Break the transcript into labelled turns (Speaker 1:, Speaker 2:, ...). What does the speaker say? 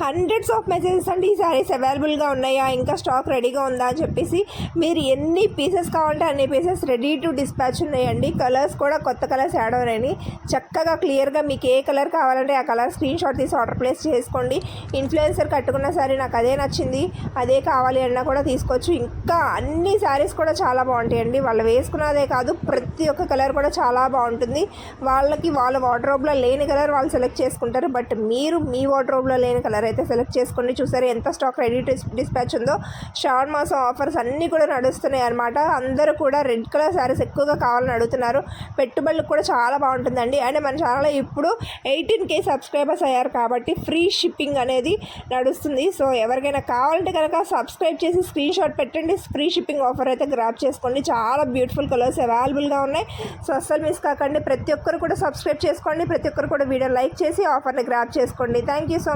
Speaker 1: Hundreds of messages అండి ఈ సారీస్ అవైలబుల్గా ఉన్నాయా, ఇంకా స్టాక్ రెడీగా ఉందా అని చెప్పేసి. మీరు ఎన్ని పీసెస్ కావాలంటే అన్ని పీసెస్ రెడీ టు డిస్పాచ్ ఉన్నాయండి. కలర్స్ కూడా కొత్త కలర్స్ యాడ్ అయినాయి. చక్కగా క్లియర్గా మీకు ఏ కలర్ కావాలంటే ఆ కలర్ స్క్రీన్ షాట్ తీసి ఆర్డర్ ప్లేస్ చేసుకోండి. ఇన్ఫ్లుయెన్సర్ కట్టుకున్న సారీ నాకు అదే నచ్చింది, అదే కావాలి అన్నా కూడా తీసుకోవచ్చు. ఇంకా అన్ని శారీస్ కూడా చాలా బాగుంటాయండి. వాళ్ళు వేసుకున్నదే కాదు, ప్రతి ఒక్క కలర్ కూడా చాలా బాగుంటుంది. వాళ్ళకి వాళ్ళ వార్డ్రోబ్లో లేని కలర్ వాళ్ళు సెలెక్ట్ చేసుకుంటారు. బట్ మీరు మీ వార్డ్రోబ్లో లేని కలర్ అయితే సెలెక్ట్ చేసుకోండి. చూసారు ఎంత స్టాక్ రెడీ టు డిస్పాచ్ ఉందో. శ్రావణ మాసం ఆఫర్స్ అన్నీ కూడా నడుస్తున్నాయి అనమాట. అందరూ కూడా రెడ్ కలర్ శారీస్ ఎక్కువగా కావాలని అడుగుతున్నారు. పెట్టుబడులకు కూడా చాలా బాగుంటుందండి. అండ్ మన ఛానల్లో ఇప్పుడు 18K సబ్స్క్రైబర్స్ అయ్యారు కాబట్టి ఫ్రీ షిప్పింగ్ అనేది నడుస్తుంది. సో ఎవరికైనా కావాలంటే కనుక సబ్స్క్రైబ్ చేసి స్క్రీన్ షాట్ పెట్టండి. ఫ్రీ షిప్పింగ్ ఆఫర్ అయితే గ్రాప్ చేసుకోండి. చాలా బ్యూటిఫుల్ కలర్స్ అవైలబుల్గా ఉన్నాయి. సో అస్సలు మిస్ కాకండి. ప్రతి ఒక్కరు కూడా సబ్స్క్రైబ్ చేసుకోండి. ప్రతి ఒక్కరు కూడా వీడియో లైక్ చేసి ఆఫర్ని గ్రాప్ చేసుకోండి. Thank you so